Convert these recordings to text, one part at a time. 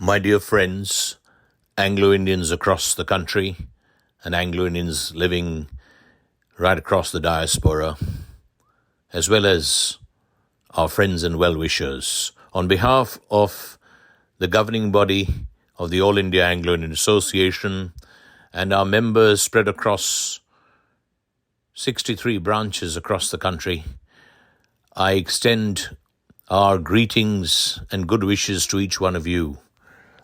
My dear friends, Anglo-Indians across the country and Anglo-Indians living right across the diaspora, as well as our friends and well-wishers, on behalf of the governing body of the All India Anglo-Indian Association and our members spread across 63 branches across the country, I extend our greetings and good wishes to each one of you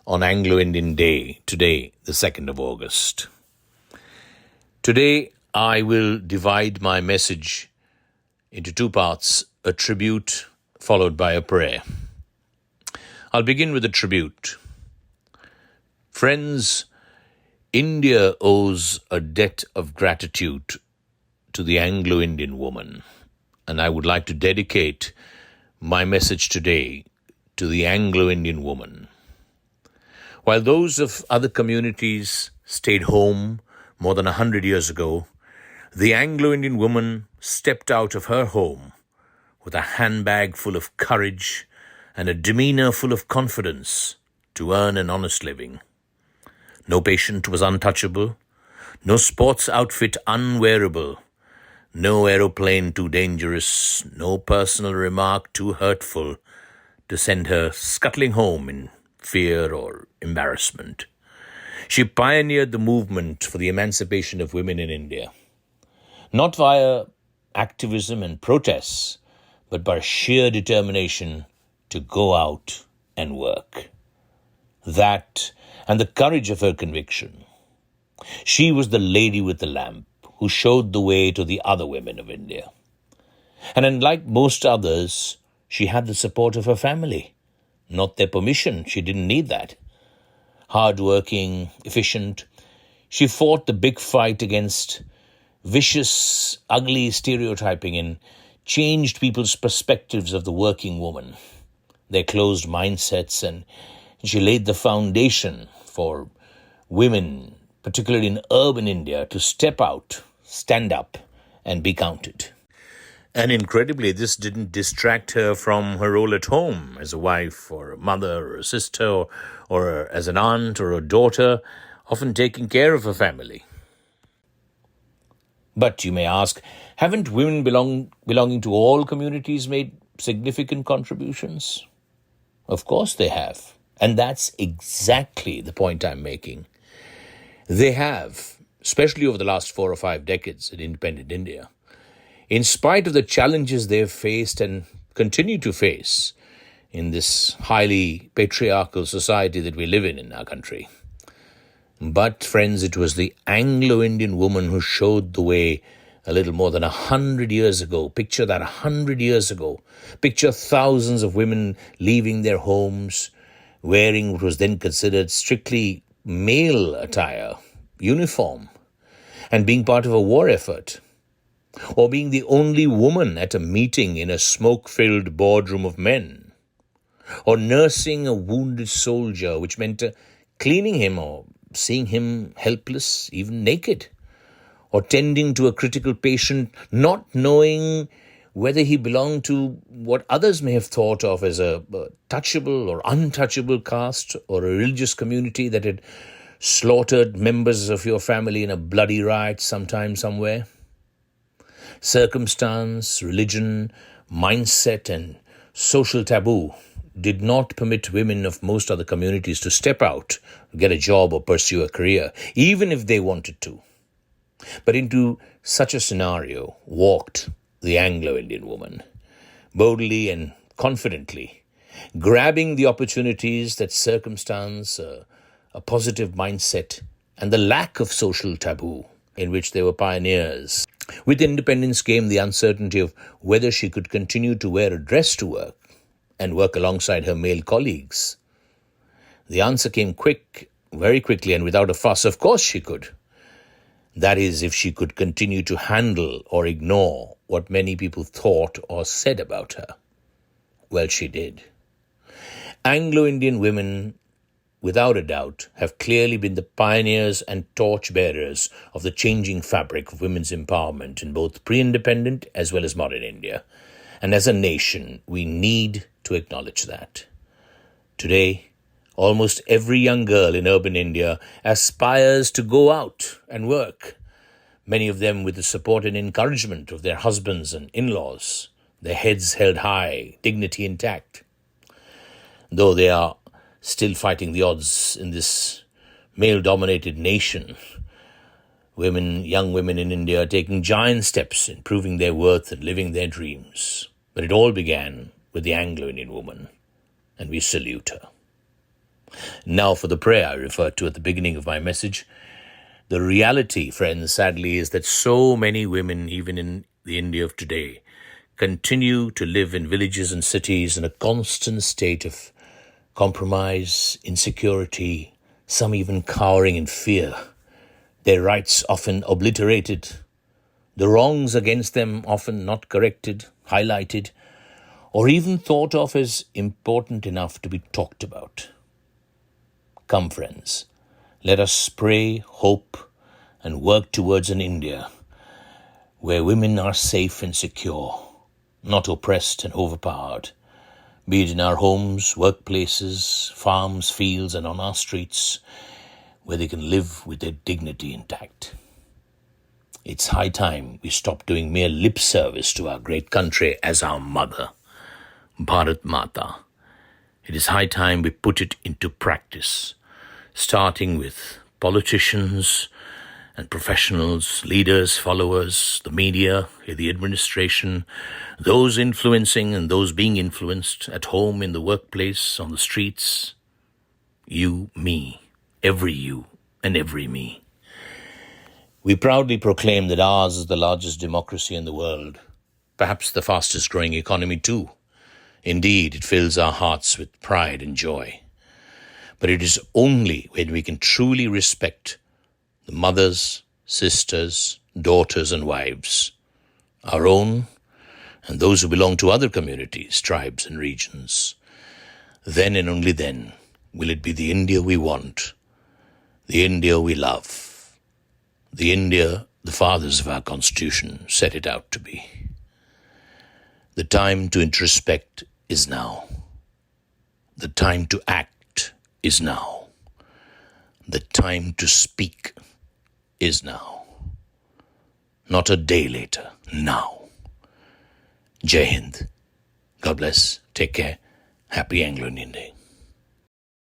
on Anglo-Indian Day, today, the 2nd of August. Today, I will divide my message into two parts, a tribute followed by a prayer. I'll begin with a tribute. Friends, India owes a debt of gratitude to the Anglo-Indian woman, and I would like to dedicate my message today to the Anglo-Indian woman. While those of other communities stayed home more than 100 years ago, the Anglo-Indian woman stepped out of her home with a handbag full of courage and a demeanor full of confidence to earn an honest living. No patient was untouchable, no sports outfit unwearable, no aeroplane too dangerous, no personal remark too hurtful to send her scuttling home in fear or embarrassment. She pioneered the movement for the emancipation of women in India, not via activism and protests, but by sheer determination to go out and work. That and the courage of her conviction. She was the lady with the lamp who showed the way to the other women of India. And unlike most others, she had the support of her family. Not their permission, she didn't need that. Hard-working, efficient, she fought the big fight against vicious, ugly stereotyping and changed people's perspectives of the working woman, their closed mindsets, and she laid the foundation for women, particularly in urban India, to step out, stand up, and be counted. And incredibly, this didn't distract her from her role at home as a wife or a mother or a sister or as an aunt or a daughter, often taking care of her family. But you may ask, haven't women belonging to all communities made significant contributions? Of course they have. And that's exactly the point I'm making. They have, especially over the last 4 or 5 decades in independent India. In spite of the challenges they've faced and continue to face in this highly patriarchal society that we live in our country. But friends, it was the Anglo-Indian woman who showed the way a little more than 100 years ago. Picture that, 100 years ago. Picture thousands of women leaving their homes, wearing what was then considered strictly male attire, uniform, and being part of a war effort. Or being the only woman at a meeting in a smoke-filled boardroom of men. Or nursing a wounded soldier, which meant cleaning him or seeing him helpless, even naked. Or tending to a critical patient, not knowing whether he belonged to what others may have thought of as a touchable or untouchable caste or a religious community that had slaughtered members of your family in a bloody riot sometime somewhere. Circumstance, religion, mindset, and social taboo did not permit women of most other communities to step out, get a job, or pursue a career, even if they wanted to. But into such a scenario walked the Anglo-Indian woman, boldly and confidently, grabbing the opportunities that circumstance, a positive mindset, and the lack of social taboo in which they were pioneers. With independence came the uncertainty of whether she could continue to wear a dress to work and work alongside her male colleagues. The answer came very quickly and without a fuss. Of course she could. That is, if she could continue to handle or ignore what many people thought or said about her. Well, she did. Anglo-Indian women, without a doubt, have clearly been the pioneers and torchbearers of the changing fabric of women's empowerment in both pre-independent as well as modern India. And as a nation, we need to acknowledge that. Today, Almost every young girl in urban India aspires to go out and work, many of them with the support and encouragement of their husbands and in-laws, their heads held high, dignity intact. Though they are still fighting the odds in this male-dominated nation, young women in India are taking giant steps in proving their worth and living their dreams. But it all began with the Anglo-Indian woman, and we salute her. Now for the prayer I referred to at the beginning of my message. The reality, friends, sadly, is that so many women, even in the India of today, continue to live in villages and cities in a constant state of compromise, insecurity, some even cowering in fear. Their rights often obliterated, the wrongs against them often not corrected, highlighted, or even thought of as important enough to be talked about. Come, friends, let us pray, hope, and work towards an India where women are safe and secure, not oppressed and overpowered, be it in our homes, workplaces, farms, fields, and on our streets, where they can live with their dignity intact. It's high time we stop doing mere lip service to our great country as our mother, Bharat Mata. It is high time we put it into practice, starting with politicians and professionals, leaders, followers, the media, the administration, those influencing and those being influenced, at home, in the workplace, on the streets. You, me, every you and every me. We proudly proclaim that ours is the largest democracy in the world, perhaps the fastest growing economy too. Indeed, it fills our hearts with pride and joy. But it is only when we can truly respect the mothers, sisters, daughters and wives, our own and those who belong to other communities, tribes and regions. Then and only then will it be the India we want, the India we love, the India the fathers of our Constitution set it out to be. The time to introspect is now. The time to act is now. The time to speak is now. Not a day later, now. Jai Hind. God bless. Take care. Happy Anglo-Indian Day.